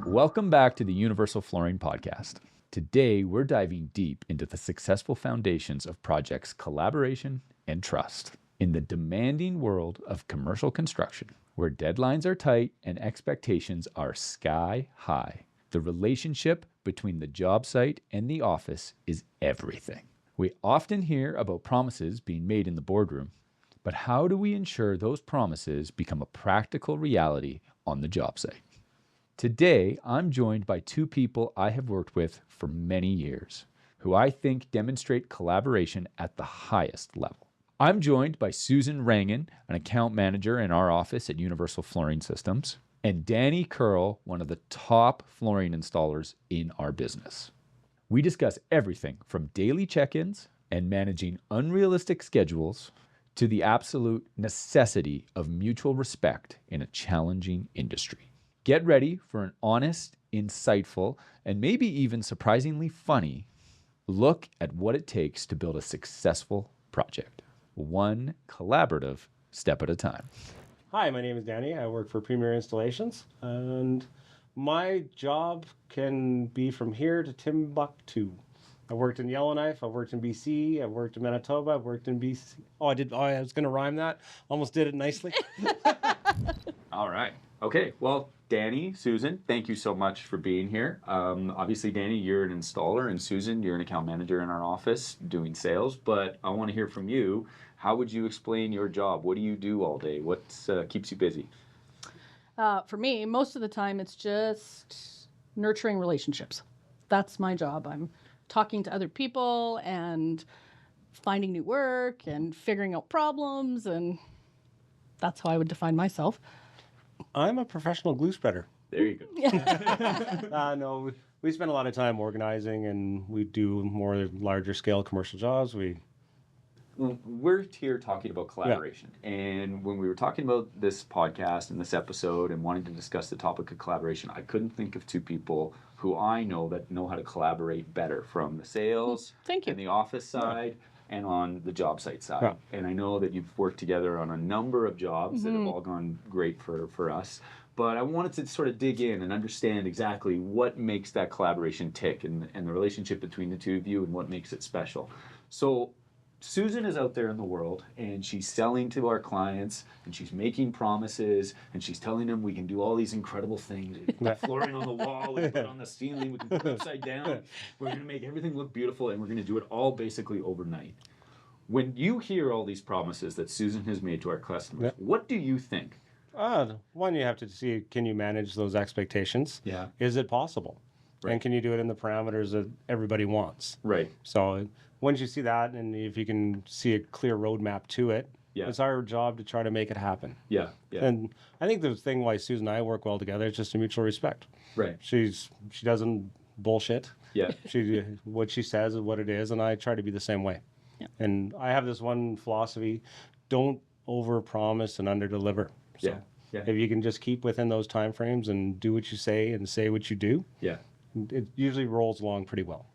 Welcome back to the Universal Flooring Podcast. Today, we're diving deep into the successful foundations of projects collaboration and trust. In the demanding world of commercial construction, where deadlines are tight and expectations are sky high, the relationship between the job site and the office is everything. We often hear about promises being made in the boardroom, but how do we ensure those promises become a practical reality on the job site? Today, I'm joined by two people I have worked with for many years, who I think demonstrate collaboration at the highest level. I'm joined by Susan Rangan, an account manager in our office at Universal Flooring Systems, and Danny Curl, one of the top flooring installers in our business. We discuss everything from daily check-ins and managing unrealistic schedules to the absolute necessity of mutual respect in a challenging industry. Get ready for an honest, insightful, and maybe even surprisingly funny look at what it takes to build a successful project, one collaborative step at a time. Hi, my name is Danny. I work for Premier Installations, and my job can be from here to Timbuktu. I worked in Yellowknife, I've worked in BC, I've worked in Manitoba, I've worked in BC. I was going to rhyme that. Almost did it nicely. All right. Okay. Well, Danny, Susan, thank you so much for being here. Obviously, Danny, you're an installer, and Susan, you're an account manager in our office doing sales. But I want to hear from you. How would you explain your job? What do you do all day? What keeps you busy? For me, most of the time, it's just nurturing relationships. That's my job. I'm talking to other people and finding new work and figuring out problems, and that's how I would define myself. I'm a professional glue spreader. There you go. No, we spend a lot of time organizing, and we do more larger scale commercial jobs. We're here talking about collaboration. Yeah. And when we were talking about this podcast and this episode and wanting to discuss the topic of collaboration, I couldn't think of two people who I know that know how to collaborate better from the sales and the office side and on the job site side. Yeah. And I know that you've worked together on a number of jobs that have all gone great for us. But I wanted to sort of dig in and understand exactly what makes that collaboration tick and the relationship between the two of you and what makes it special. So Susan is out there in the world, and she's selling to our clients, and she's making promises, and she's telling them we can do all these incredible things. We can put flooring on the wall, we can put it on the ceiling, we can put it upside down. We're going to make everything look beautiful, and we're going to do it all basically overnight. When you hear all these promises that Susan has made to our customers, what do you think? One, you have to see, can you manage those expectations? Yeah. Is it possible? Right. And can you do it in the parameters that everybody wants? Right. So once you see that, and if you can see a clear roadmap to it, it's our job to try to make it happen. Yeah. And I think the thing why Susan and I work well together is just a mutual respect. Right. She doesn't bullshit. Yeah. What she says is what it is, and I try to be the same way. Yeah. And I have this one philosophy: don't overpromise and underdeliver. So if you can just keep within those time frames and do what you say and say what you do, it usually rolls along pretty well.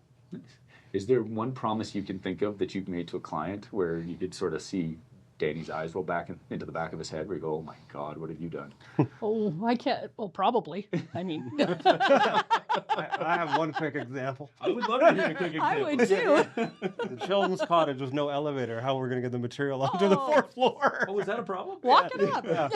Is there one promise you can think of that you've made to a client where you could sort of see Danny's eyes roll back into the back of his head where you go, oh my God, what have you done? Oh, I can't. Well, probably. I mean. I have one quick example. I would love to hear a quick example. I would too. The children's cottage with no elevator. How we're going to get the material onto the fourth floor. Oh, is that a problem? Walk it up.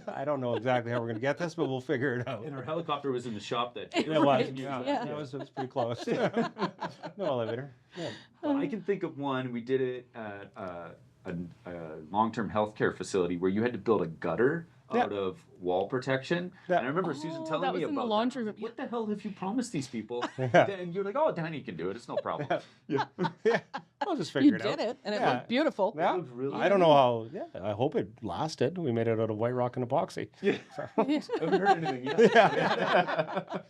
I don't know exactly how we're going to get this, but we'll figure it out. And our helicopter was in the shop that day. It was. It was pretty close. No elevator. Yeah. Well, I can think of one. We did it at a long-term healthcare facility where you had to build a gutter out of wall protection. And I remember Susan telling me about the laundry room. What the hell have you promised these people? And you're like, oh, Danny can do it. It's no problem. I'll just figure it out. You did it, and it looked beautiful. Yeah. Really I don't know how. Yeah, I hope it lasted. We made it out of white rock and epoxy. Yeah. I haven't heard anything yet.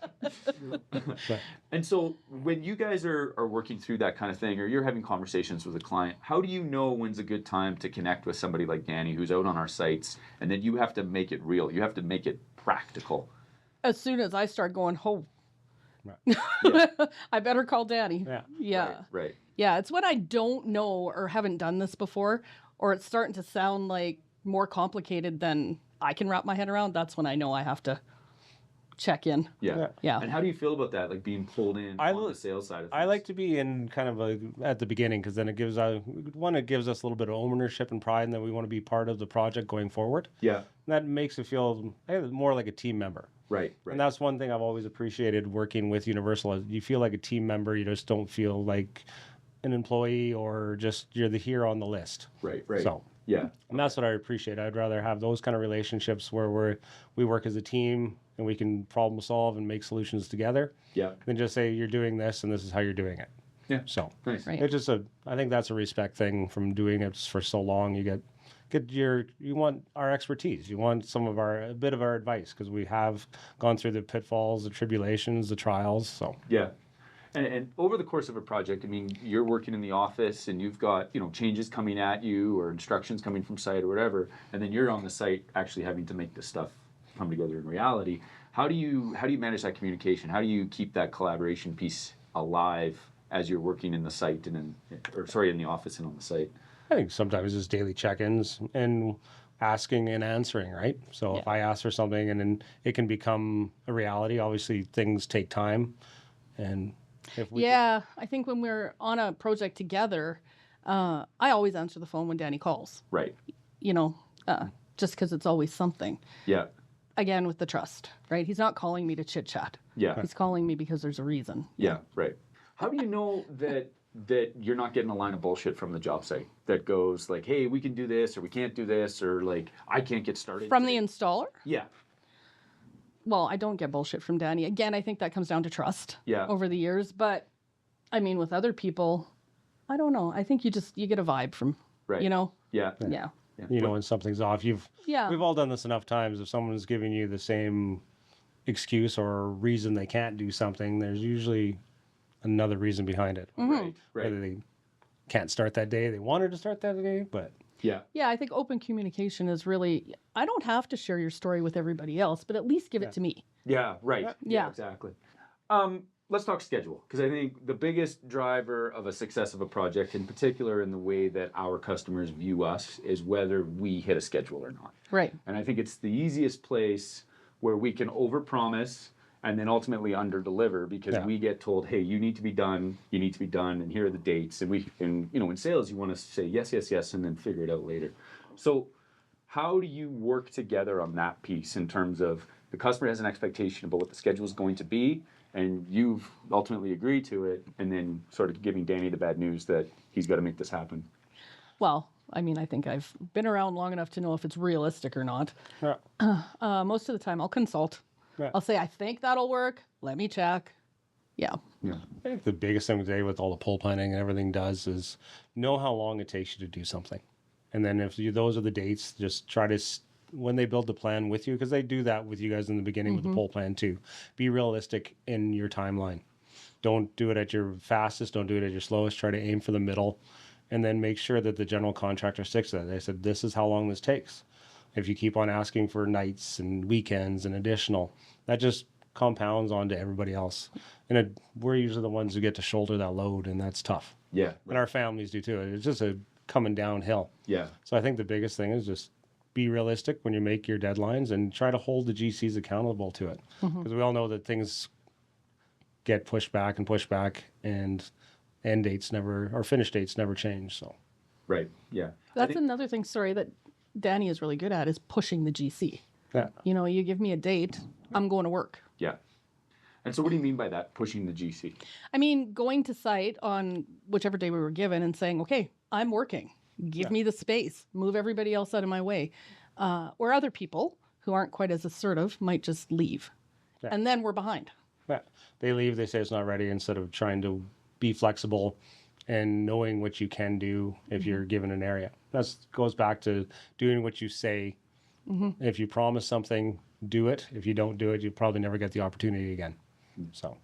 And so when you guys are working through that kind of thing, or you're having conversations with a client, how do you know when's a good time to connect with somebody like Danny who's out on our sites, and then you have to make it real? You have to make it practical. As soon as I start going, I better call Danny. Yeah. Right. Yeah, it's when I don't know or haven't done this before, or it's starting to sound like more complicated than I can wrap my head around. That's when I know I have to check in. Yeah. Yeah. And how do you feel about that, like being pulled in on the sales side of things? I like to be in kind of at the beginning, because then it gives it gives us a little bit of ownership and pride, and that we want to be part of the project going forward. Yeah. And that makes it feel more like a team member. Right. And that's one thing I've always appreciated working with Universal. Is you feel like a team member. You just don't feel like an employee or just you're the hero on the list. Right. So yeah. And that's what I appreciate. I'd rather have those kind of relationships where we work as a team and we can problem solve and make solutions together. Yeah. Than just say you're doing this and this is how you're doing it. Yeah. So Nice. Right. it's just I think that's a respect thing from doing it for so long. You want our expertise. You want a bit of our advice, because we have gone through the pitfalls, the tribulations, the trials. So Yeah. And over the course of a project, I mean, you're working in the office and you've got, changes coming at you or instructions coming from site or whatever, and then you're on the site actually having to make this stuff come together in reality. How do you manage that communication? How do you keep that collaboration piece alive as you're working in the site in the office and on the site? I think sometimes it's daily check-ins and asking and answering, right? So if I ask for something and then it can become a reality, obviously things take time. And if we I think when we're on a project together, I always answer the phone when Danny calls, Right. just because it's always something. Yeah. Again, with the trust, right? He's not calling me to chit chat. Yeah. He's calling me because there's a reason. Yeah. Right. How do you know that you're not getting a line of bullshit from the job site that goes like, hey, we can do this or we can't do this, or like, I can't get started? From the installer? Yeah. Well, I don't get bullshit from Danny. Again, I think that comes down to trust over the years. But I mean, with other people, I don't know. I think you get a vibe from, Right. Yeah. Yeah. when something's off, we've all done this enough times. If someone's giving you the same excuse or reason they can't do something, there's usually another reason behind it. Right. Whether they can't start that day, they wanted to start that day, but Yeah. Yeah, I think open communication is really, I don't have to share your story with everybody else, but at least give it to me. Yeah. Right. Yeah. Exactly. Let's talk schedule, because I think the biggest driver of a success of a project, in particular in the way that our customers view us, is whether we hit a schedule or not. Right. And I think it's the easiest place where we can overpromise and then ultimately underdeliver, because we get told, hey, you need to be done, and here are the dates. And in sales, you want to say yes, yes, yes, and then figure it out later. So how do you work together on that piece in terms of the customer has an expectation about what the schedule is going to be, and you've ultimately agreed to it, and then sort of giving Danny the bad news that he's got to make this happen? Well, I mean, I think I've been around long enough to know if it's realistic or not. yeah. Most of the time, I'll consult. Yeah. I'll say, I think that'll work. Let me check. Yeah. Yeah. I think the biggest thing today with all the pull planning and everything does is know how long it takes you to do something. And then those are the dates, just try to, when they build the plan with you, because they do that with you guys in the beginning with the pull plan too, be realistic in your timeline. Don't do it at your fastest. Don't do it at your slowest. Try to aim for the middle, and then make sure that the general contractor sticks to that. They said, this is how long this takes. If you keep on asking for nights and weekends and additional, that just compounds onto everybody else. And we're usually the ones who get to shoulder that load, and that's tough. Yeah. And our families do too. It's just coming downhill. Yeah. So I think the biggest thing is just be realistic when you make your deadlines and try to hold the GCs accountable to it. Because we all know that things get pushed back, and end dates or finish dates never change. So. Right. Yeah. That's another thing, that Danny is really good at, is pushing the GC. Yeah. You give me a date, I'm going to work. Yeah. And so what do you mean by that, pushing the GC? I mean, going to site on whichever day we were given and saying, okay, I'm working. Give me the space. Move everybody else out of my way. Or other people who aren't quite as assertive might just leave. Yeah. And then we're behind. Yeah. They leave, they say it's not ready, instead of trying to be flexible and knowing what you can do if you're given an area. That goes back to doing what you say. If you promise something, do it. If you don't do it, you probably never get the opportunity again. So,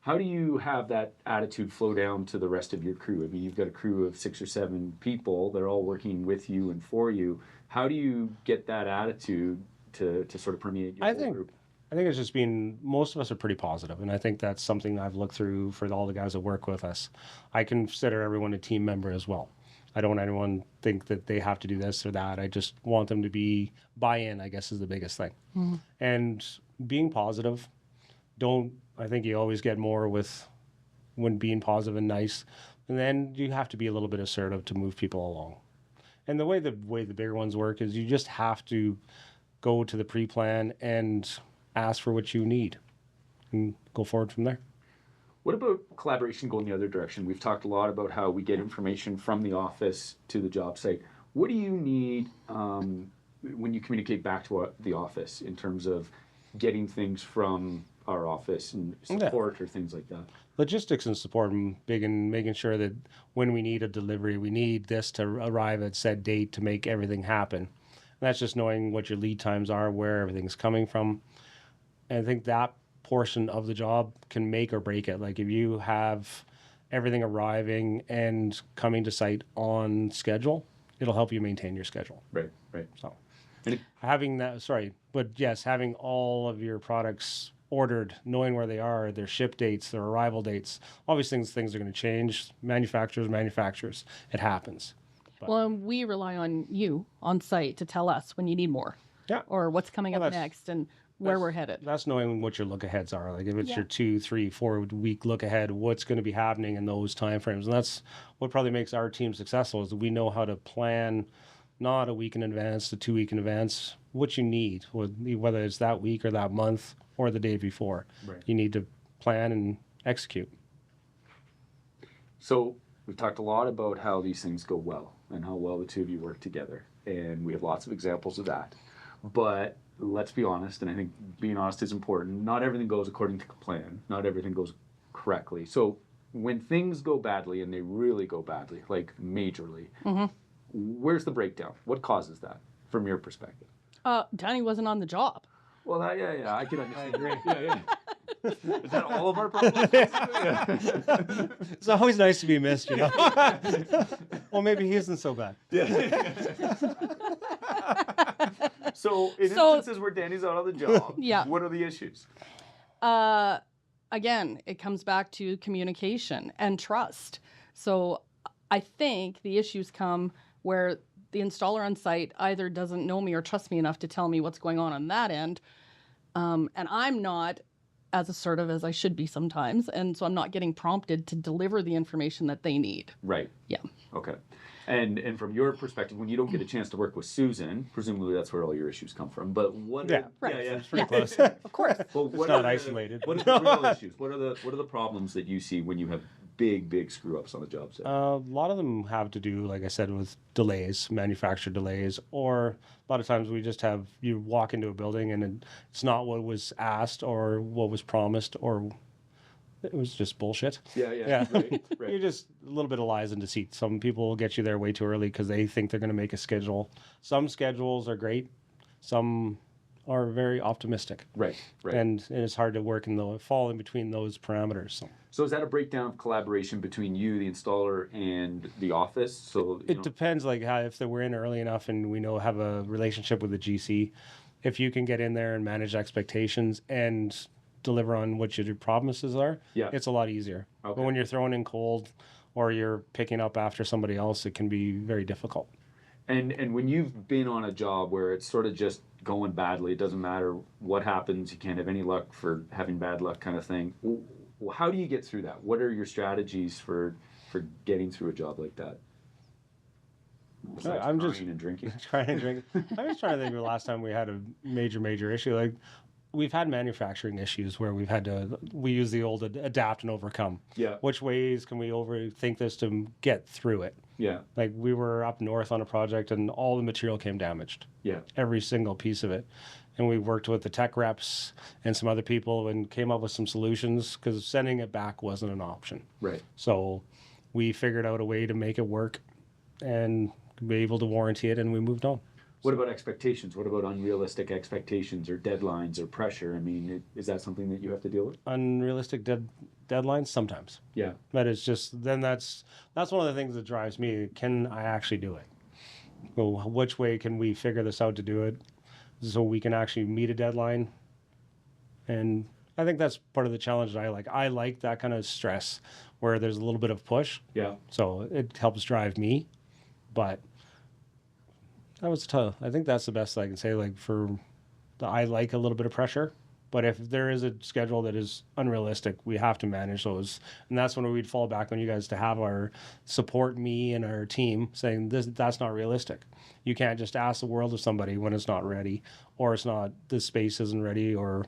how do you have that attitude flow down to the rest of your crew? I mean, you've got a crew of 6 or 7 people. They're all working with you and for you. How do you get that attitude to sort of permeate your whole group? I think it's just most of us are pretty positive, and I think that's something I've looked through for all the guys that work with us. I consider everyone a team member as well. I don't want anyone think that they have to do this or that. I just want them to buy in, I guess, is the biggest thing. And being positive. I think you always get more when being positive and nice. And then you have to be a little bit assertive to move people along. And the way the bigger ones work is you just have to go to the pre-plan and ask for what you need and go forward from there. What about collaboration going the other direction? We've talked a lot about how we get information from the office to the job site. What do you need when you communicate back to the office in terms of getting things from our office and support or things like that? Logistics and support are big in making sure that when we need a delivery, we need this to arrive at said date to make everything happen. And that's just knowing what your lead times are, where everything's coming from. And I think that portion of the job can make or break it. Like if you have everything arriving and coming to site on schedule, it'll help you maintain your schedule. Right. So having all of your products ordered, knowing where they are, their ship dates, their arrival dates, all these things are going to change. Manufacturers, it happens. Well, and we rely on you on site to tell us when you need more. Yeah. Or what's coming up next and where we're headed. That's knowing what your look aheads are. Like if it's your 2, 3, 4 week look ahead, what's going to be happening in those timeframes. And that's what probably makes our team successful is that we know how to plan not a week in advance to 2 week in advance, what you need, whether it's that week or that month or the day before. Right. You need to plan and execute. So we've talked a lot about how these things go well and how well the two of you work together. And we have lots of examples of that. But let's be honest, and I think being honest is important. Not everything goes according to plan. Not everything goes correctly. So when things go badly, and they really go badly, like majorly, where's the breakdown? What causes that from your perspective? Danny wasn't on the job. Well, I can understand. I agree. Is that all of our problems? It's always nice to be missed, you know. Well, maybe he isn't so bad. So in instances where Danny's out on the job, Yeah. what are the issues? Again, it comes back to communication and trust. So I think the issues come where the installer on site either doesn't know me or trust me enough to tell me what's going on that end. And I'm not as assertive as I should be sometimes. And so I'm not getting prompted to deliver the information that they need. Right. Yeah. Okay. And from your perspective, when you don't get a chance to work with Susan, presumably that's where all your issues come from. But what? Right. It's pretty close. Of course. Well, what It's not are isolated. What are the real issues? What are the problems that you see when you have big screw ups on the job site? A lot of them have to do, like I said, with delays, manufacturer delays, or a lot of times you walk into a building and it's not what was asked or what was promised, or it was just bullshit. Yeah. Right. You're just a little bit of lies and deceit. Some people will get you there way too early because they think they're going to make a schedule. Some schedules are great. Some are very optimistic. Right. And it's hard to fall in between those parameters. So is that a breakdown of collaboration between you, the installer, and the office? So it depends, like if we're in early enough and we have a relationship with the GC, if you can get in there and manage expectations and deliver on what your promises are, it's a lot easier. Okay. But when you're thrown in cold or you're picking up after somebody else, it can be very difficult. And when you've been on a job where it's sort of just going badly, it doesn't matter what happens, you can't have any luck for having bad luck kind of thing. Well, how do you get through that? What are your strategies for getting through a job like that? I'm just crying and drinking. I'm just trying to think of the last time we had a major issue. Like we've had manufacturing issues where we use the old adapt and overcome. Yeah. Which ways can we overthink this to get through it? Yeah. Like we were up north on a project and all the material came damaged. Yeah. Every single piece of it. And we worked with the tech reps and some other people and came up with some solutions because sending it back wasn't an option. Right. So we figured out a way to make it work and be able to warranty it, and we moved on. What about expectations? What about unrealistic expectations or deadlines or pressure? I mean, is that something that you have to deal with? Unrealistic deadlines sometimes. Yeah. But it's just then that's one of the things that drives me. Can I actually do it? Well, which way can we figure this out to do it so we can actually meet a deadline? And I think that's part of the challenge that I like. I like that kind of stress where there's a little bit of push. Yeah. So it helps drive me. But that was tough. I think that's the best I can say. Like I like a little bit of pressure, but if there is a schedule that is unrealistic, we have to manage those. And that's when we'd fall back on you guys to have our support, me and our team, saying that's not realistic. You can't just ask the world of somebody when it's not ready, or the space isn't ready, or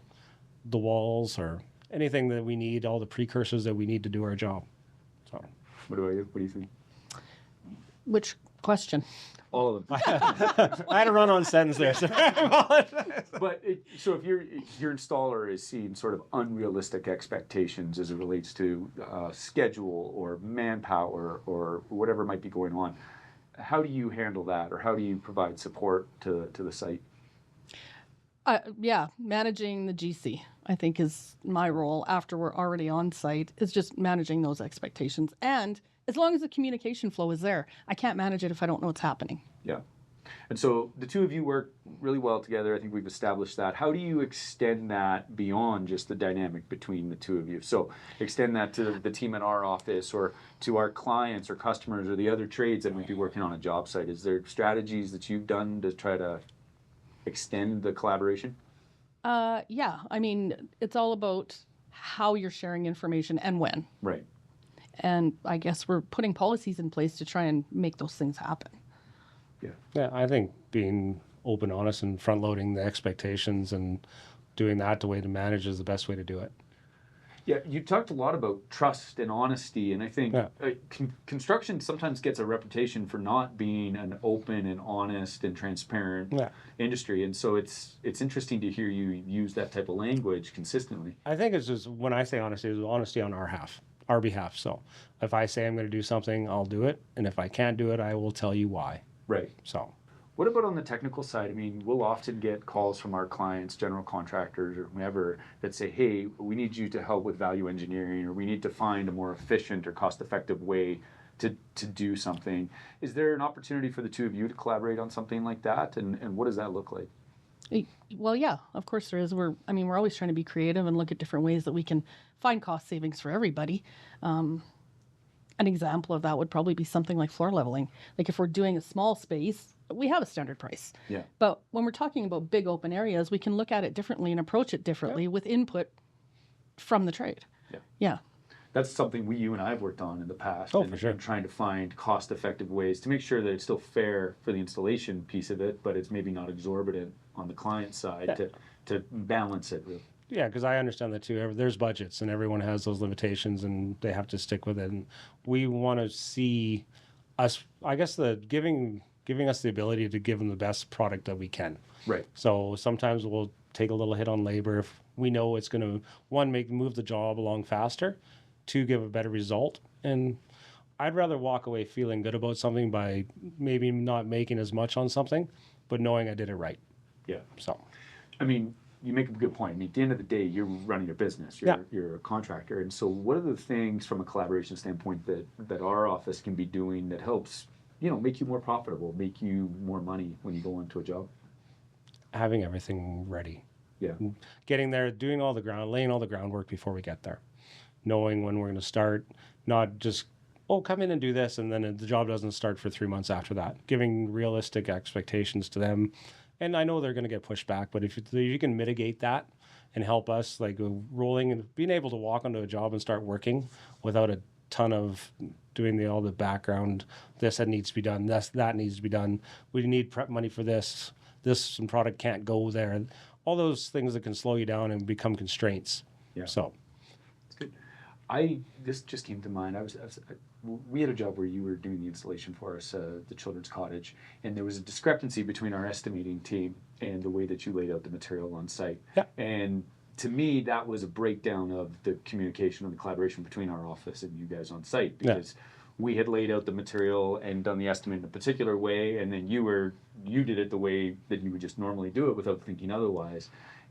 the walls, or anything that we need, all the precursors that we need to do our job. So, What about you? What do you think? Which question? All of them. I had a run-on sentence there. So So if your installer is seeing sort of unrealistic expectations as it relates to schedule or manpower or whatever might be going on, how do you handle that, or how do you provide support to the site? Managing the GC, I think, is my role after we're already on site, is just managing those expectations. And as long as the communication flow is there, I can't manage it if I don't know what's happening. Yeah. And so the two of you work really well together. I think we've established that. How do you extend that beyond just the dynamic between the two of you? So extend that to the team in our office, or to our clients or customers, or the other trades that might be working on a job site. Is there strategies that you've done to try to extend the collaboration? Yeah. I mean, it's all about how you're sharing information and when. Right. And I guess we're putting policies in place to try and make those things happen. yeah, I think being open, honest, and front-loading the expectations and doing that the way to manage is the best way to do it. Yeah, you talked a lot about trust and honesty, and I think construction sometimes gets a reputation for not being an open and honest and transparent industry, and so it's interesting to hear you use that type of language consistently. I think it's just, when I say honesty, it's honesty on our behalf. So if I say I'm going to do something, I'll do it, and if I can't do it, I will tell you why. Right. So. What about on the technical side? I mean, we'll often get calls from our clients, general contractors or whoever, that say, hey, we need you to help with value engineering, or we need to find a more efficient or cost-effective way to do something. Is there an opportunity for the two of you to collaborate on something like that? And what does that look like? Well, yeah, of course there is. We're always trying to be creative and look at different ways that we can find cost savings for everybody. An example of that would probably be something like floor leveling. Like if we're doing a small space, we have a standard price. Yeah. But when we're talking about big open areas, we can look at it differently and approach it differently with input from the trade. Yeah. Yeah. That's something you and I have worked on in the past. For sure. And trying to find cost-effective ways to make sure that it's still fair for the installation piece of it, but it's maybe not exorbitant on the client side to balance it. Really. Yeah, because I understand that too. There's budgets, and everyone has those limitations, and they have to stick with it. And we want to see us, I guess, giving us the ability to give them the best product that we can. Right. So sometimes we'll take a little hit on labor if we know it's going to, move the job along faster, to give a better result. And I'd rather walk away feeling good about something by maybe not making as much on something, but knowing I did it right. Yeah. So, I mean, you make a good point. I mean, at the end of the day, you're running a business. You're a contractor. And so what are the things from a collaboration standpoint that our office can be doing that helps, make you more profitable, make you more money when you go into a job? Having everything ready. Yeah. Getting there, laying all the groundwork before we get there. Knowing when we're going to start, not just, come in and do this, and then the job doesn't start for 3 months after that. Giving realistic expectations to them. And I know they're going to get pushed back, but if you can mitigate that and help us, like rolling and being able to walk onto a job and start working without a ton of doing all the background, this that needs to be done, that needs to be done. We need prep money for this product can't go there. All those things that can slow you down and become constraints. Yeah. So. It's good. This just came to mind. We had a job where you were doing the installation for us, the children's cottage, and there was a discrepancy between our estimating team and the way that you laid out the material on site. Yeah. And to me, that was a breakdown of the communication and the collaboration between our office and you guys on site, because we had laid out the material and done the estimate in a particular way, and then you did it the way that you would just normally do it without thinking otherwise.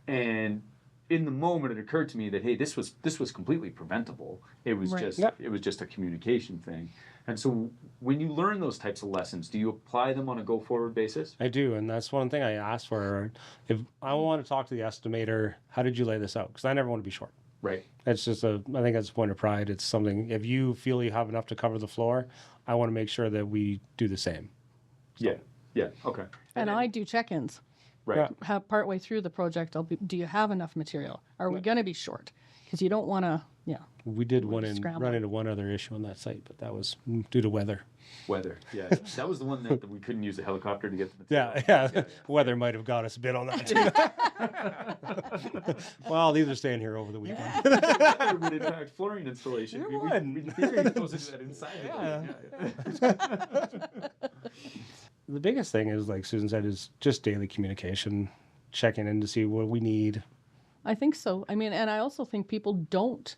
And in the moment, it occurred to me that, hey, this was completely preventable. It was just a communication thing. And so when you learn those types of lessons, do you apply them on a go-forward basis? I do, and that's one thing I asked for. If I want to talk to the estimator, how did you lay this out? Because I never want to be short. Right. It's just I think that's a point of pride. It's something, if you feel you have enough to cover the floor, I want to make sure that we do the same. Yeah. Yeah. Okay. And I do check-ins. Right. Have partway through the project, do you have enough material? Are we going to be short? Because you don't want to, We did run scrambling. into one other issue on that site, but that was due to weather. Weather. Yeah. That was the one that we couldn't use a helicopter to get the material. Yeah. Weather might have got us a bit on that too. Well, these are staying here over the weekend. But in fact, flooring installation. We supposed to do that inside. Yeah. The biggest thing is, like Susan said, is just daily communication, checking in to see what we need. I think so. I mean, and I also think people don't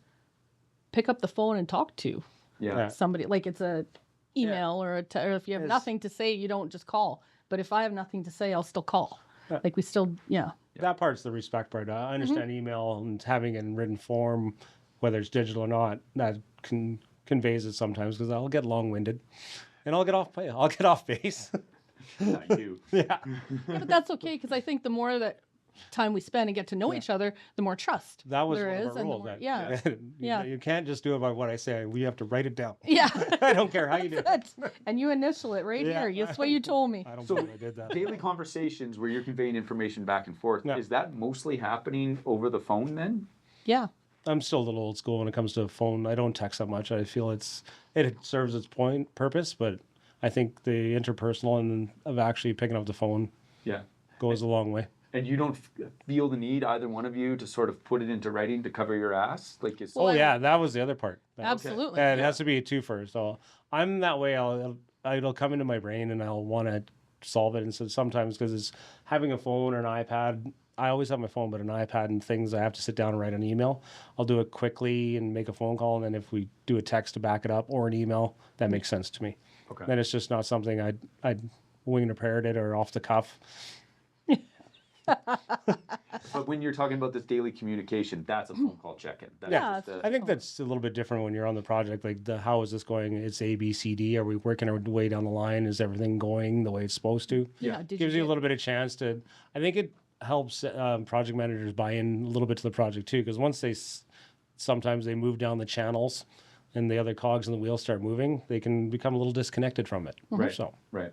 pick up the phone and talk to Yeah. somebody. Like it's a email or or if you have nothing to say, you don't just call. But if I have nothing to say, I'll still call. Like we still, That part's the respect part. I understand email and having it in written form, whether it's digital or not, that conveys it sometimes because I'll get long-winded and I'll get off base. Not you. Yeah. But that's okay because I think the more that time we spend and get to know each other, the more trust That was there one is. of our And the rules. more, You can't just do it by what I say. We have to write it down. Yeah. I don't care how you do it. And you initial it right here. That's what you told me. I don't So believe I did that. daily conversations where you're conveying information back and forth, is that mostly happening over the phone then? Yeah. I'm still a little old school when it comes to phone. I don't text that much. I feel it serves its purpose, but I think the interpersonal and of actually picking up the phone goes a long way. And you don't feel the need, either one of you, to sort of put it into writing to cover your ass? Like it's That was the other part. Absolutely. And it has to be a twofer. So I'm that way. It'll come into my brain and I'll want to solve it. And so sometimes because it's having a phone or an iPad, I always have my phone, but an iPad and things I have to sit down and write an email. I'll do it quickly and make a phone call. And then if we do a text to back it up or an email, that makes sense to me. Okay. Then it's just not something I'd wing and parrot it or off the cuff. But when you're talking about this daily communication, that's a phone call check-in. That's I think that's a little bit different when you're on the project. Like, how is this going? It's A, B, C, D. Are we working our way down the line? Is everything going the way it's supposed to? Gives you a little bit of chance to. I think it helps project managers buy in a little bit to the project too, because once sometimes they move down the channels, and the other cogs in the wheel start moving, they can become a little disconnected from it. Right. So. Right.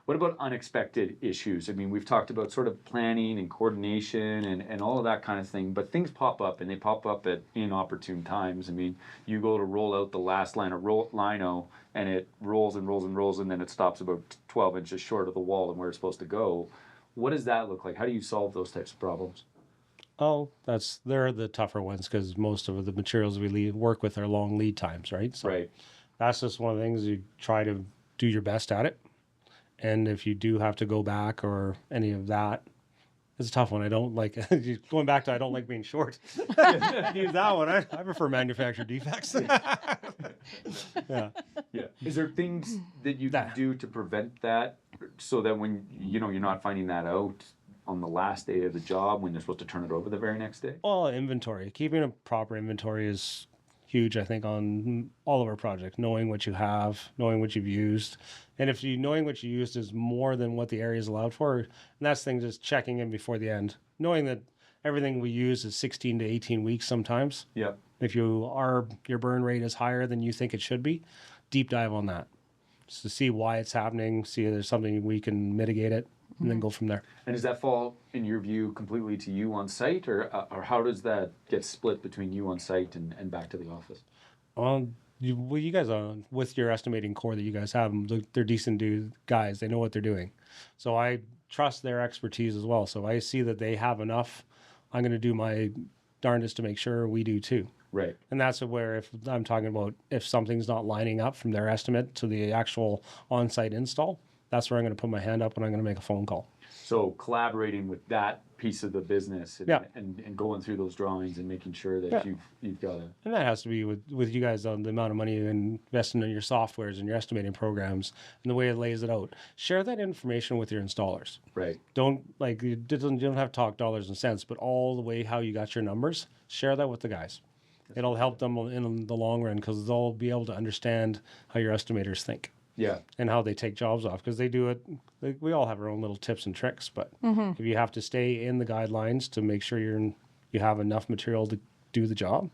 What about unexpected issues? I mean, we've talked about sort of planning and coordination and all of that kind of thing, but things pop up and they pop up at inopportune times. I mean, you go to roll out the last line of lino and it rolls and rolls and rolls and then it stops about 12 inches short of the wall and where it's supposed to go. What does that look like? How do you solve those types of problems? Oh, they're the tougher ones because most of the materials we work with are long lead times, right? So that's just one of the things you try to do your best at it. And if you do have to go back or any of that, it's a tough one. I don't like going back to I don't like being short. Use that one. I prefer manufactured defects. Yeah. Is there things that you can do to prevent that so that when you're not finding that out on the last day of the job when they're supposed to turn it over the very next day? Well, inventory. Keeping a proper inventory is huge, I think, on all of our projects. Knowing what you have, knowing what you've used. And if knowing what you used is more than what the area is allowed for, and that's thing just checking in before the end. Knowing that everything we use is 16 to 18 weeks sometimes. Yeah. If your burn rate is higher than you think it should be, deep dive on that. Just to see why it's happening, see if there's something we can mitigate it, and then go from there. And does that fall, in your view, completely to you on site, or how does that get split between you on site and back to the office? You guys, with your estimating core that you guys have, they're decent guys. They know what they're doing. So I trust their expertise as well. So I see that they have enough. I'm going to do my darndest to make sure we do too. Right. And that's where, if I'm talking about if something's not lining up from their estimate to the actual on-site install, that's where I'm going to put my hand up and I'm going to make a phone call. So collaborating with that piece of the business and going through those drawings and making sure that you've got it. And that has to be with you guys on the amount of money you invest in your softwares and your estimating programs and the way it lays it out. Share that information with your installers. Right. You don't have to talk dollars and cents, but all the way how you got your numbers, share that with the guys. It'll help them in the long run because they'll be able to understand how your estimators think. Yeah. And how they take jobs off because they do it. We all have our own little tips and tricks, but if you have to stay in the guidelines to make sure you have enough material to do the job,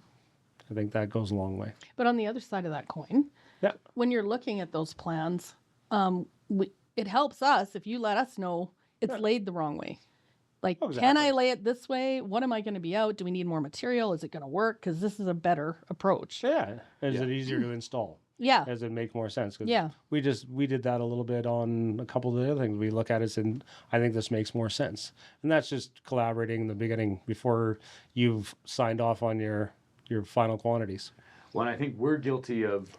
I think that goes a long way. But on the other side of that coin, when you're looking at those plans, it helps us if you let us know it's laid the wrong way. Like, Oh, can I exactly. lay it this way? What am I going to be out? Do we need more material? Is it going to work? Because this is a better approach. Yeah. Is it easier to install? Yeah. Does it make more sense? 'Cause Yeah. we did that a little bit on a couple of the other things. We look at it and I think this makes more sense. And that's just collaborating in the beginning before you've signed off on your final quantities. Well, and I think we're guilty of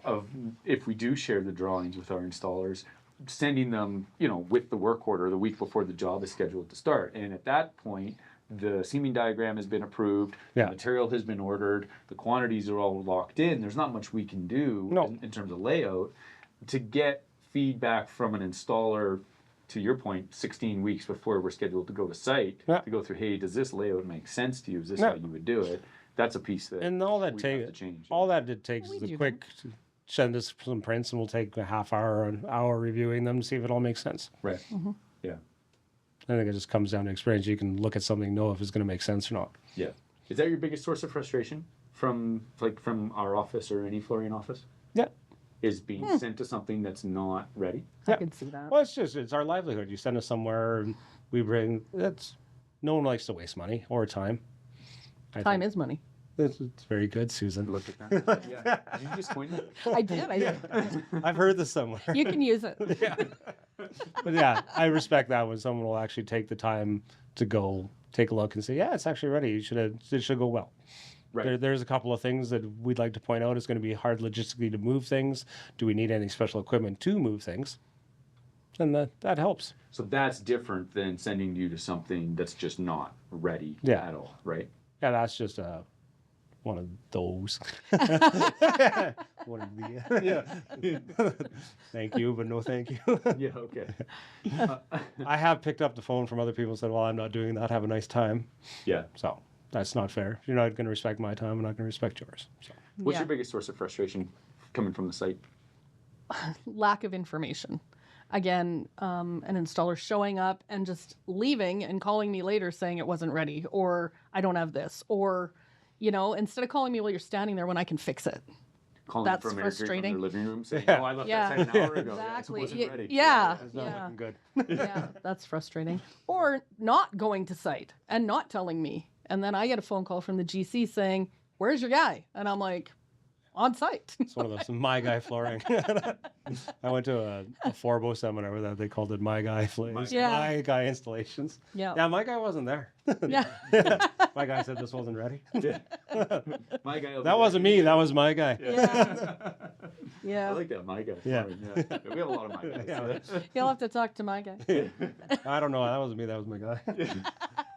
if we do share the drawings with our installers, sending them, with the work order the week before the job is scheduled to start. And at that point, the seaming diagram has been approved, Yeah. the material has been ordered, the quantities are all locked in. There's not much we can do No. in terms of layout to get feedback from an installer. To your point, 16 weeks before we're scheduled to go to site, Yeah. to go through, hey, does this layout make sense to you? Is this Yeah. how you would do it? That's a piece that And all that we have to takes, change. all that it takes We is a do quick send us some prints, and we'll take a half hour, an hour reviewing them, see if it all makes sense. Right. Yeah. I think it just comes down to experience. You can look at something, know if it's going to make sense or not. Yeah. Is that your biggest source of frustration from our office or any flooring office? Yeah. Is being sent to something that's not ready? I Yeah. could see that. Well, it's our livelihood. You send us somewhere, and we bring. No one likes to waste money or time. Time is money. It's very good, Susan. Look at that. Yeah. Did you just coin that? I did. I've heard this somewhere. You can use it. But yeah, I respect that when someone will actually take the time to go take a look and say, yeah, it's actually ready. It should go well. Right. There's a couple of things that we'd like to point out. It's going to be hard logistically to move things. Do we need any special equipment to move things? And that helps. So that's different than sending you to something that's just not ready Yeah. at all, right? Yeah, that's just one of those. One of the, yeah. Thank you, but no thank you. Yeah, okay. I have picked up the phone from other people and said, well, I'm not doing that. Have a nice time. Yeah. So that's not fair. If you're not going to respect my time, I'm not going to respect yours. So. What's Yeah. your biggest source of frustration coming from the site? Lack of information. Again, an installer showing up and just leaving and calling me later saying it wasn't ready, or I don't have this, or, instead of calling me while you're standing there when I can fix it. Calling That's from their frustrating. living room saying, Yeah. "Oh, I left Yeah. that site an hour ago. Exactly. Yeah, it wasn't ready." Yeah. That's not looking good. Yeah, that's frustrating. Or not going to site and not telling me. And then I get a phone call from the GC saying, "Where's your guy?" And I'm like, "On site." It's one of those My Guy flooring. I went to a Forbo seminar where they called it My Guy Yeah. My Guy installations. Yeah. Yeah, my guy wasn't there. Yeah. My guy said this wasn't ready. My guy. That wasn't me. That was my guy. Yeah. I Yeah. like that, my guy. Yeah. Yeah. We have a lot of my guys. Yeah. You'll have to talk to my guy. I don't know. That wasn't me. That was my guy.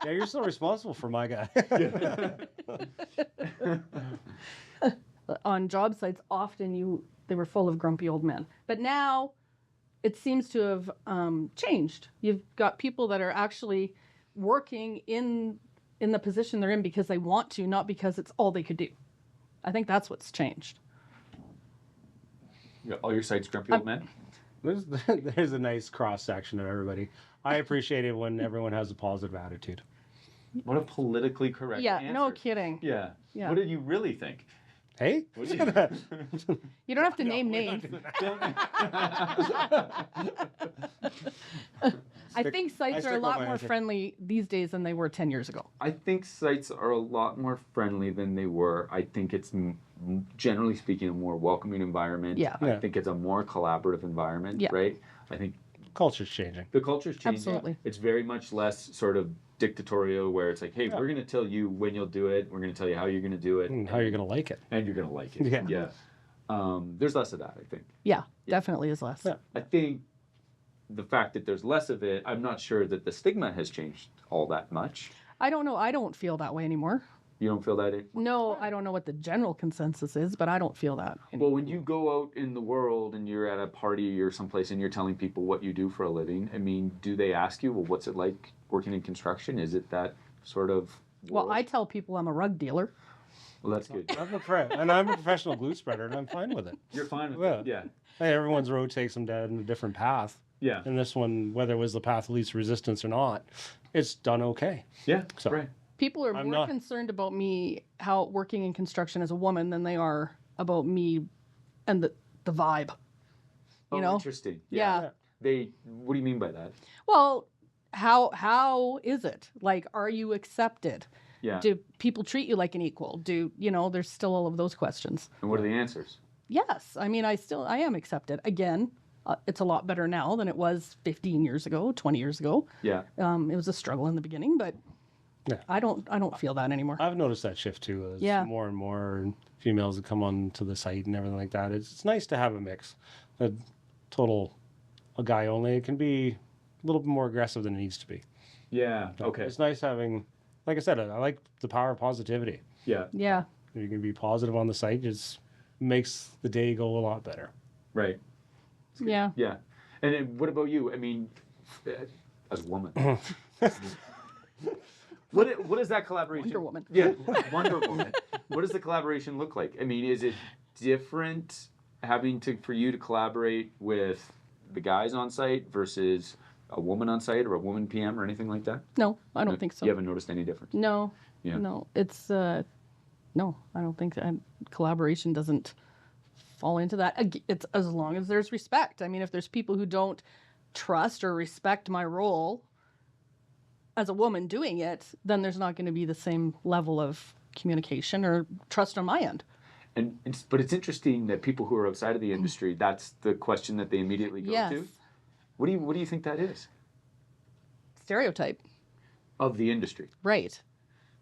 Yeah, you're still responsible for my guy. On job sites, often they were full of grumpy old men. But now it seems to have changed. You've got people that are actually working in the position they're in because they want to, not because it's all they could do. I think that's what's changed. Yeah, all your sites grumpy old men? There's a nice cross section of everybody. I appreciate it when everyone has a positive attitude. What a politically correct Yeah, answer. no kidding. Yeah. Yeah. What did you really think? Hey? What do you You don't have to name names. I think sites are stick a with lot my more answer. friendly these days than they were 10 years ago. I think sites are a lot more friendly than they were. I think it's generally speaking a more welcoming environment. Yeah. Yeah. I think it's a more collaborative environment, Yeah. right? I think Culture's changing. the culture's changing. Absolutely. It's very much less sort of dictatorial where it's like, hey, Yeah. we're going to tell you when you'll do it. We're going to tell you how you're going to do it. And how you're going to like it. And you're going to like it. Yeah. Yeah. There's less of that, I think. Yeah, definitely is less. Yeah. I think the fact that there's less of it, I'm not sure that the stigma has changed all that much. I don't know. I don't feel that way anymore. You don't feel that? No, I don't know what the general consensus is, but I don't feel that anymore. Well, when you go out in the world and you're at a party or someplace and you're telling people what you do for a living, I mean, do they ask you, well, what's it like working in construction? Is it that sort of Well, world? I tell people I'm a rug dealer. Well, that's good. I'm a professional glue spreader, and I'm fine with it. You're fine with Yeah. it. Yeah. Hey, everyone's road takes them down a different path. Yeah. And this one, whether it was the path of least resistance or not, it's done okay. Yeah. So- Right. People are I'm more not- concerned about me how working in construction as a woman than they are about me and the vibe. Oh, You know? interesting. Yeah. What do you mean by that? Well, how is it? Like, are you accepted? Yeah. Do people treat you like an equal? There's still all of those questions. And what are the answers? Yes. I mean, I am accepted. Again, it's a lot better now than it was 15 years ago, 20 years ago. Yeah. It was a struggle in the beginning, but I don't feel that anymore. I've noticed that shift too. As more and more females that come onto the site and everything like that. It's nice to have a mix. A guy only, it can be a little bit more aggressive than it needs to be. Yeah. Okay. It's nice having, like I said, I like the power of positivity. Yeah. Yeah. You can be positive on the site. It makes the day go a lot better. Right. Yeah. Yeah. And then what about you? I mean, as a woman. What is that collaboration? Wonder Woman. Yeah, Wonder Woman. What does the collaboration look like? I mean, is it different for you to collaborate with the guys on site versus a woman on site or a woman PM or anything like that? No, I don't think so. You haven't noticed any difference? No. Yeah. No, it's no, I don't think collaboration doesn't fall into that. It's as long as there's respect. I mean, if there's people who don't trust or respect my role as a woman doing it, then there's not going to be the same level of communication or trust on my end. But it's interesting that people who are outside of the industry, that's the question that they immediately go to. What do you think that is? Stereotype. Of the industry. Right.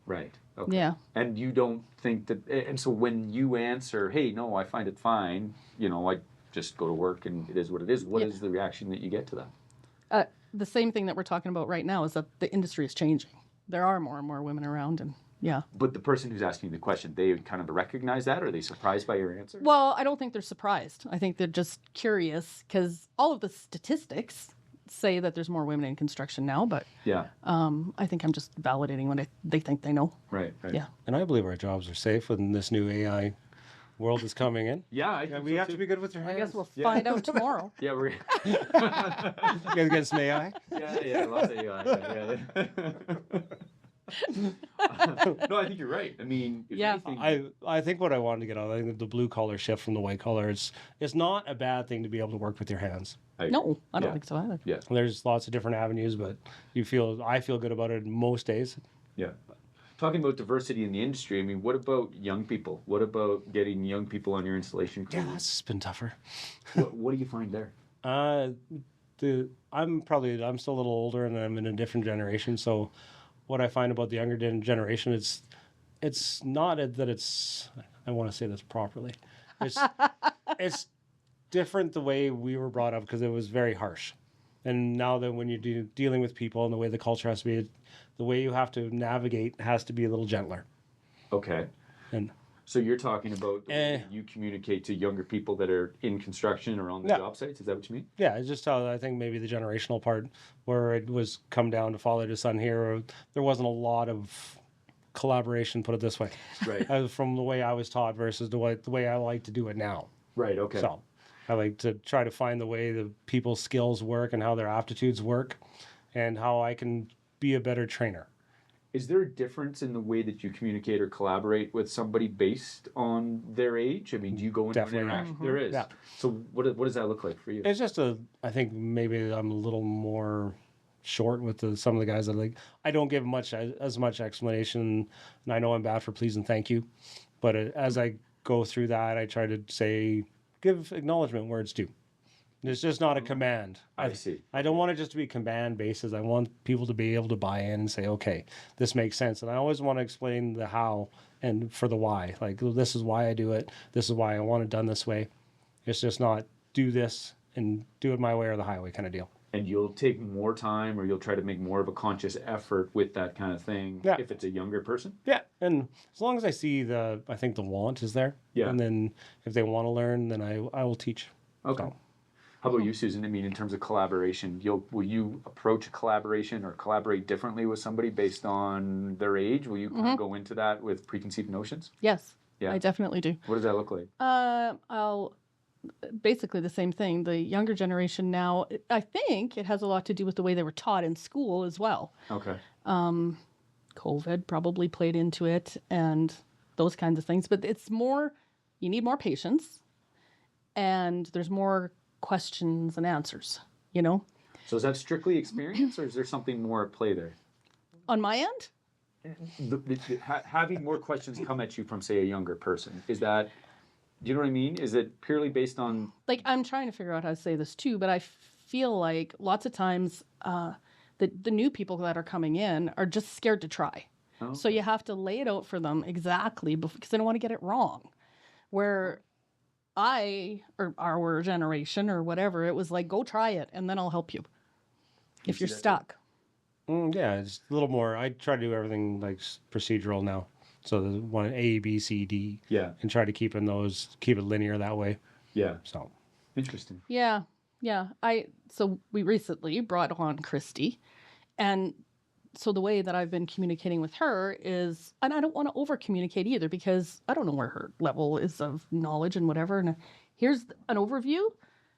Right. Okay. Yeah. And you don't think that, and so when you answer, hey, no, I find it fine, I just go to work and it is what it is, what is the reaction that you get to that? The same thing that we're talking about right now is that the industry is changing. There are more and more women around, and yeah. But the person who's asking the question, they kind of recognize that? Or are they surprised by your answer? Well, I don't think they're surprised. I think they're just curious because all of the statistics say that there's more women in construction now, but yeah, I think I'm just validating what they think they know. Right. Yeah. And I believe our jobs are safe when this new AI world is coming in. Yeah, we have to be good with your hands. I guess we'll find out tomorrow. Yeah, we're. You guys get some AI? Yeah, lots of AI. Yeah. No, I think you're right. I mean, if anything, I think what I wanted to get out, I think the blue collar shift from the white collar, it's not a bad thing to be able to work with your hands. No, I don't think so either. Yeah. There's lots of different avenues, but I feel good about it most days. Yeah. Talking about diversity in the industry, I mean, what about young people? What about getting young people on your installation crew? Yeah, that's been tougher. What do you find there? I'm still a little older and I'm in a different generation. So what I find about the younger generation, it's not that it's, I want to say this properly. It's different the way we were brought up because it was very harsh. And now that when you're dealing with people and the way the culture has to be, the way you have to navigate has to be a little gentler. Okay. And so you're talking about the way you communicate to younger people that are in construction or on the job sites? Is that what you mean? Yeah, it's just how I think maybe the generational part where it was come down to father to son here, or there wasn't a lot of collaboration, put it this way. Right. From the way I was taught versus the way I like to do it now. Right, okay. So I like to try to find the way the people's skills work and how their aptitudes work and how I can be a better trainer. Is there a difference in the way that you communicate or collaborate with somebody based on their age? I mean, do you go into an interaction? Mm-hmm. There is. Yeah. So what does that look like for you? It's just I think maybe I'm a little more short with some of the guys that I don't give as much explanation, and I know I'm bad for please and thank you, but as I go through that, I try to give acknowledgement where it's due. It's just not a command. I see. I don't want it just to be command basis. I want people to be able to buy in and say, okay, this makes sense. And I always want to explain the how and for the why. Like, this is why I do it. This is why I want it done this way. It's just not do this and do it my way or the highway kind of deal. And you'll take more time or you'll try to make more of a conscious effort with that kind of thing if it's a younger person? Yeah. And as long as I see I think the want is there. Yeah. And then if they want to learn, then I will teach. Okay. So. How about you, Susan? I mean, in terms of collaboration, will you approach a collaboration or collaborate differently with somebody based on their age? Will you kind of go into that with preconceived notions? Yes, I definitely do. What does that look like? I'll basically the same thing. The younger generation now, I think it has a lot to do with the way they were taught in school as well. Okay. COVID probably played into it and those kinds of things. But it's more, you need more patience and there's more questions and answers. you know. So is that strictly experience, or is there something more at play there? On my end, Having more questions come at you from, say, a younger person, is that, do you know what I mean? Is it purely based on... like, I'm trying to figure out how to say this too, but I feel like lots of times the new people that are coming in are just scared to try. Oh, So you have to lay it out for them exactly because they don't want to get it wrong. Where or our generation or whatever, it was like, go try it and then I'll help you if you're stuck. Yeah, it's a little more. I try to do everything like procedural now. So there's one A, B, C, D. Yeah. And try to keep it linear that way. Yeah. So Interesting. Yeah. So we recently brought on Christy, and so the way that I've been communicating with her is, and I don't want to over communicate either because I don't know where her level is of knowledge and whatever. And here's an overview.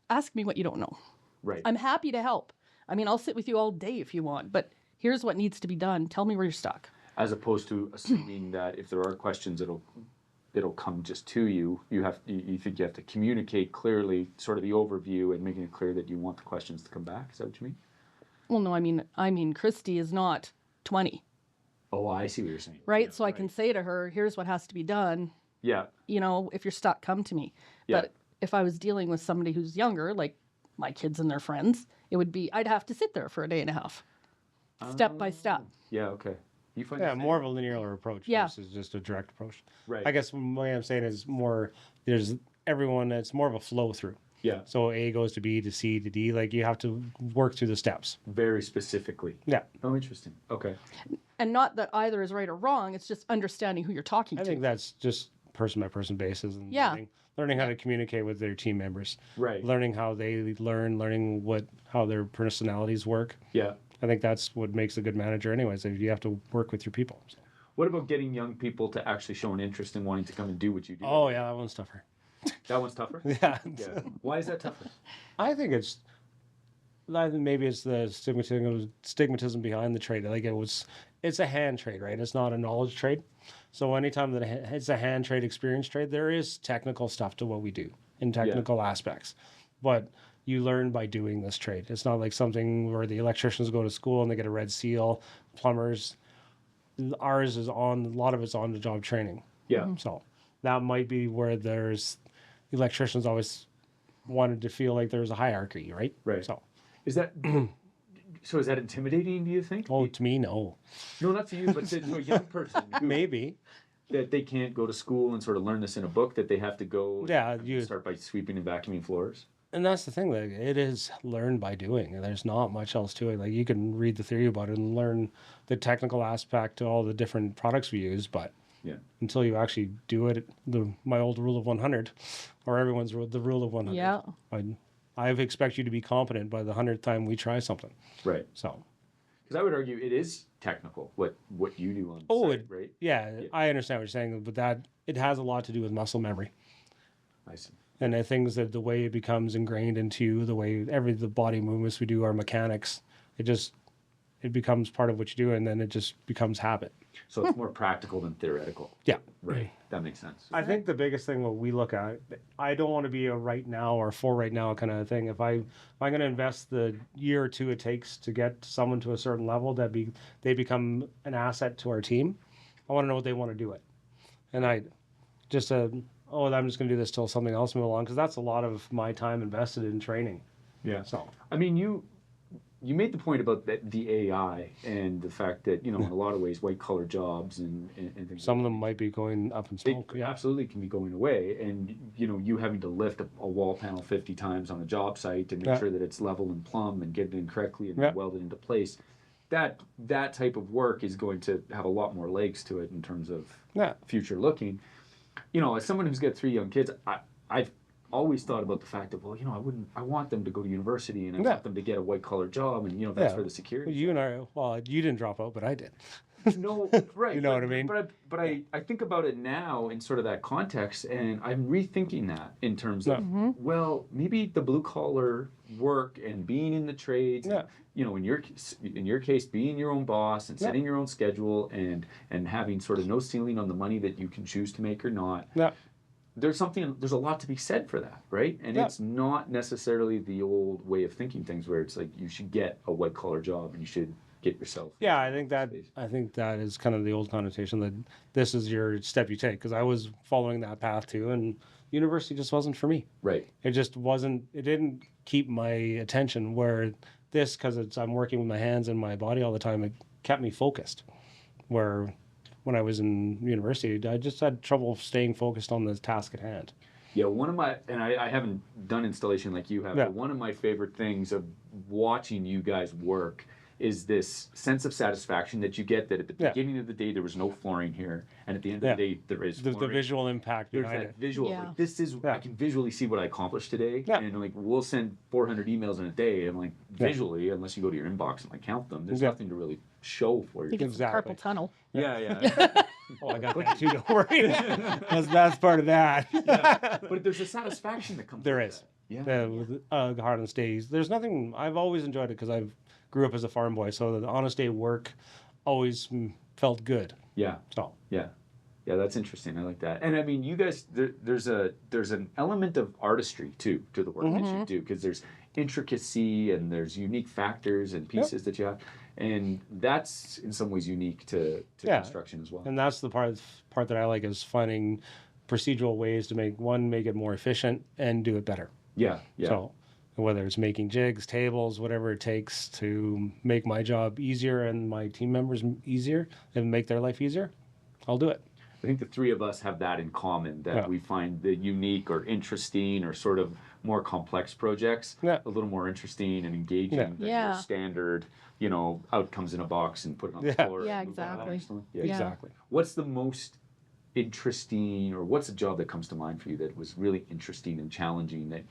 Ask me what you don't know. Right. I'm happy to help. I mean, I'll sit with you all day if you want, but here's what needs to be done. Tell me where you're stuck. As opposed to assuming that if there are questions, it'll come just to you. You think you have to communicate clearly, sort of the overview, and making it clear that you want the questions to come back. Is that what you mean? Well, no, I mean, Christy is not 20. Oh, I see what you're saying. Right? Yeah, so I can say to her, here's what has to be done. Yeah. You know, if you're stuck, come to me. Yeah. But if I was dealing with somebody who's younger, like my kids and their friends, it would be, I'd have to sit there for a day and a half, step by step. Yeah, okay. You find more of a linear approach versus just a direct approach. Right. I guess the way I'm saying is more, there's everyone, it's more of a flow through. Yeah. So A goes to B to C to D. Like you have to work through the steps. Very specifically. Yeah. Oh, interesting. Okay. And not that either is right or wrong. It's just understanding who you're talking to. I think that's just person by person basis and Yeah. learning how to communicate with their team members. Right. Learning how they learning how their personalities work. Yeah. I think that's what makes a good manager anyways. You have to work with your people. So. What about getting young people to actually show an interest in wanting to come and do what you do? Oh yeah, that one's tougher. That one's tougher? Yeah. Yeah. Why is that tougher? I think maybe it's the stigmatism behind the trade. Like it's a hand trade, right? It's not a knowledge trade. So anytime that it's a hand trade, experience trade, there is technical stuff to what we do in technical aspects, but you learn by doing this trade. It's not like something where the electricians go to school and they get a red seal, plumbers. Ours is a lot of it's on the job training. Yeah. So that might be where there's electricians always wanted to feel like there's a hierarchy, right? Right. So is that intimidating, do you think? to me, no. No, not to you, but to a young person who, Maybe. that they can't go to school and sort of learn this in a book, that they have to go start by sweeping and vacuuming floors. And that's the thing, like it is learned by doing, and there's not much else to it. Like you can read the theory about it and learn the technical aspect to all the different products we use, but until you actually do it, my old rule of 100, or everyone's the rule of 100. Yeah. I expect you to be competent by the 100th time we try something. Right. So. Because I would argue it is technical what you do on site, right? Yeah, I understand what you're saying, but that it has a lot to do with muscle memory. I see. And the things that the way it becomes ingrained into the way the body movements we do, our mechanics, it becomes part of what you do, and then it just becomes habit. So it's more practical than theoretical. Yeah. Right. That makes sense. I think the biggest thing what we look at, I don't want to be a right now or for right now kind of thing. If I'm going to invest the year or two it takes to get someone to a certain level they become an asset to our team, I want to know what they want to do it. And I'm just going to do this till something else moves along, because that's a lot of my time invested in training. Yeah. So I mean, you made the point about the AI and the fact that, in a lot of ways, white collar jobs and things. Some of them might be going up in smoke. They absolutely can be going away. And, you having to lift a wall panel 50 times on a job site and make sure that it's level and plumb and get it in correctly and weld it into place. That type of work is going to have a lot more legs to it in terms of future looking. As someone who's got 3 young kids, I've always thought about the fact that, I want them to go to university and I want them to get a white collar job, and that's for the security. You and you didn't drop out, but I did. No, right. You know what I mean? But I think about it now in sort of that context, and I'm rethinking that in terms of, maybe the blue collar work and being in the trades, and, in your case, being your own boss and setting your own schedule and having sort of no ceiling on the money that you can choose to make or not. Yeah. there's a lot to be said for that, right? And it's not necessarily the old way of thinking things where it's like you should get a white collar job and you should get yourself. Yeah, I think that is kind of the old connotation that this is your step you take, because I was following that path too, and university just wasn't for me. Right. It just wasn't. It didn't keep my attention where this, because I'm working with my hands and my body all the time. It kept me focused. Where when I was in university, I just had trouble staying focused on the task at hand. Yeah, one of my, and I haven't done installation like you have, but one of my favorite things of watching you guys work is this sense of satisfaction that you get that at the beginning of the day there was no flooring here, and at the end of the day there is flooring. The visual impact There's behind that it. visual. Yeah. Like, this is I can visually see what I accomplished today, and like we'll send 400 emails in a day, and like visually, unless you go to your inbox and like count them, there's nothing to really show for you. You get some carpal tunnel. Yeah. Oh, I got that too. Don't worry. that's part of that. But there's a satisfaction that comes. There with is. That. Yeah. With hard on days. There's nothing. I've always enjoyed it because I've grew up as a farm boy, so the honest day work always felt good. Yeah. So. Yeah, that's interesting. I like that. And I mean, you guys, there's an element of artistry too to the work that you do, because there's intricacy and there's unique factors and pieces that you have, and that's in some ways unique to construction as well. And that's the part that I like, is finding procedural ways to make it more efficient and do it better. Yeah. So whether it's making jigs, tables, whatever it takes to make my job easier and my team members easier and make their life easier, I'll do it. I think the three of us have that in common, that we find the unique or interesting or sort of more complex projects a little more interesting and engaging than your standard, outcomes in a box and put it on the floor. Yeah, exactly. Exactly. What's the most interesting, or what's a job that comes to mind for you that was really interesting and challenging that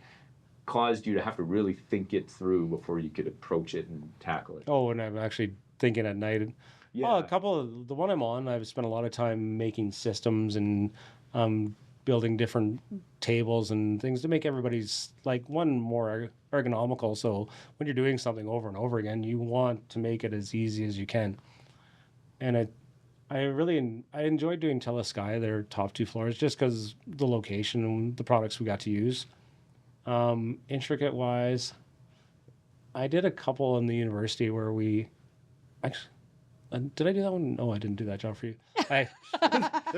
caused you to have to really think it through before you could approach it and tackle it? Oh, and I'm actually thinking at night. Yeah. Well, a couple of the one I'm on, I've spent a lot of time making systems and building different tables and things to make everybody's one more ergonomical. So when you're doing something over and over again, you want to make it as easy as you can. And I enjoyed doing Telesky, their top 2 floors, just because the location and the products we got to use. Intricate wise, I did a couple in the university where we actually. Did I do that one? No, I didn't do that job for you. They're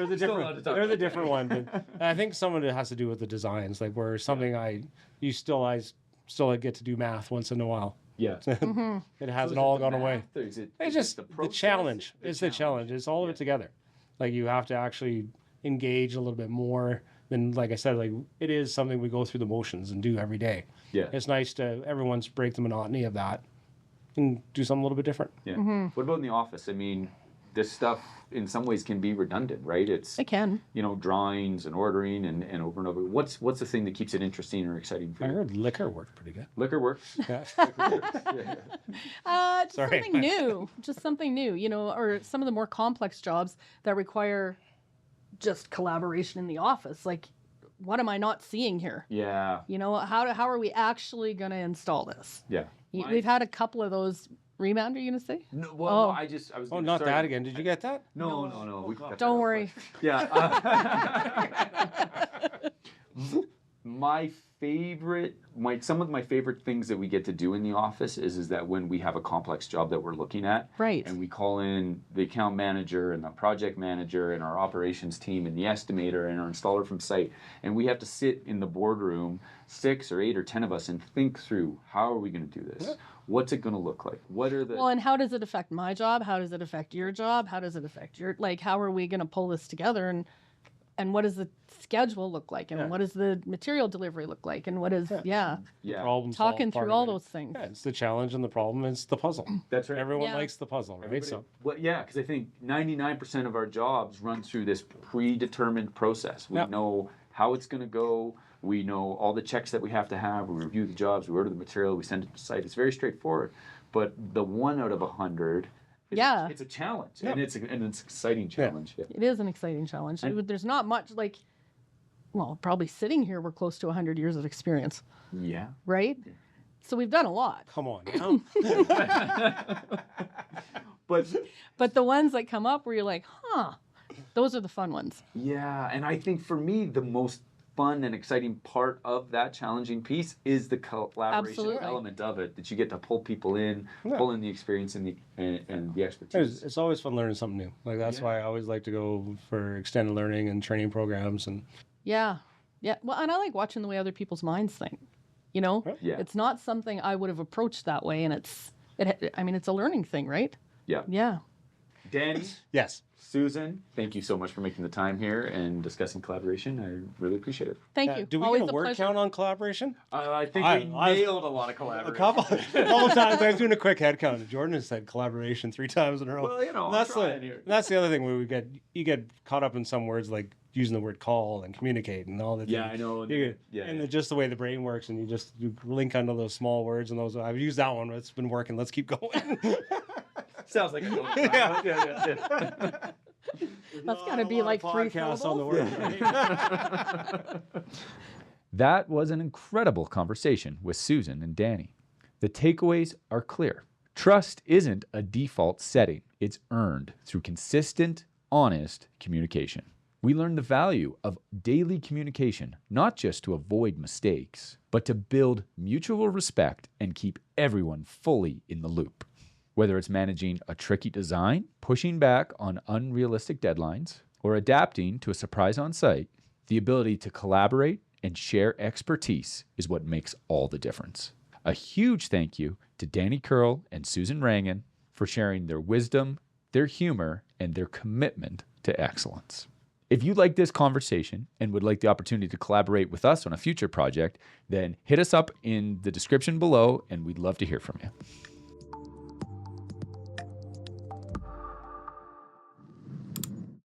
the different one. But I think some of it has to do with the designs, like where something I still get to do math once in a while. Yeah. It hasn't all gone away. It's just the challenge. It's the challenge. It's all of it together. Like you have to actually engage a little bit more than, like I said, like it is something we go through the motions and do every day. Yeah. It's nice to everyone's break the monotony of that and do something a little bit different. Yeah. What about in the office? I mean, this stuff in some ways can be redundant, right? It can. Drawings and ordering and over and over. What's the thing that keeps it interesting or exciting for you? I heard liquor worked pretty good. Liquor works. Yeah. Just something new. Just something new, or some of the more complex jobs that require just collaboration in the office. Like, what am I not seeing here? Yeah. How are we actually going to install this? Yeah. We've had a couple of those. Rebound, are you going to say? No, well, I was. Oh, not that again. Did you get that? No. Don't worry. Yeah. Some of my favorite things that we get to do in the office is that when we have a complex job that we're looking at, right, and we call in the account manager and the project manager and our operations team and the estimator and our installer from site, and we have to sit in the boardroom, 6 or 8 or 10 of us, and think through, how are we going to do this? Yeah. What's it going to look like? What are the... Well, and how does it affect my job? How does it affect your job? How does it affect your... how are we going to pull this together? And what does the schedule look like? And what does the material delivery look like? And what is... Talking through all those things. Yeah, it's the challenge and the problem. It's the puzzle. That's right. Everyone likes the puzzle, right? Because I think 99% of our jobs run through this predetermined process. We know how it's going to go. We know all the checks that we have to have. We review the jobs. We order the material. We send it to site. It's very straightforward. But the 1 out of 100, it's a challenge, and it's an exciting challenge. Yeah. It is an exciting challenge. There's not much probably sitting here, we're close to 100 years of experience. Yeah. Right. Yeah. So we've done a lot. Come on now. But the ones that come up where you're like, those are the fun ones. Yeah, and I think for me the most fun and exciting part of that challenging piece is the collaboration Absolutely. element of it, that you get to pull people in, pull in the experience and the expertise. It's always fun learning something new. Like that's why I always like to go for extended learning and training programs. And Yeah. Well, and I like watching the way other people's minds think. You know, Yeah. it's not something I would have approached that way, and it's a learning thing, right? Yeah. Yeah. Danny, yes. Susan, thank you so much for making the time here and discusing collaboration. I really appreciate it. Thank you. Do we Always get a word pleasure. count on collaboration? I think I- we nailed a lot of A collaboration. couple times. I was doing a quick head count. Jordan has said collaboration 3 times in a row. Well, you know, I'm that's trying here. that's the other thing where you get caught up in some words like using the word call and communicate and all that. Yeah, I know. Just the way the brain works, and you link onto those small words and those. I've used that one. It's been working. Let's keep going. Sounds like a Yeah. That's got to be like 3 podcasts on the syllables. word. That was an incredible conversation with Susan and Danny. The takeaways are clear. Trust isn't a default setting. It's earned through consistent, honest communication. We learn the value of daily communication, not just to avoid mistakes, but to build mutual respect and keep everyone fully in the loop. Whether it's managing a tricky design, pushing back on unrealistic deadlines, or adapting to a surprise on site, the ability to collaborate and share expertise is what makes all the difference. A huge thank you to Danny Curl and Susan Rangan for sharing their wisdom, their humor, and their commitment to excellence. If you like this conversation and would like the opportunity to collaborate with us on a future project, then hit us up in the description below and we'd love to hear from you.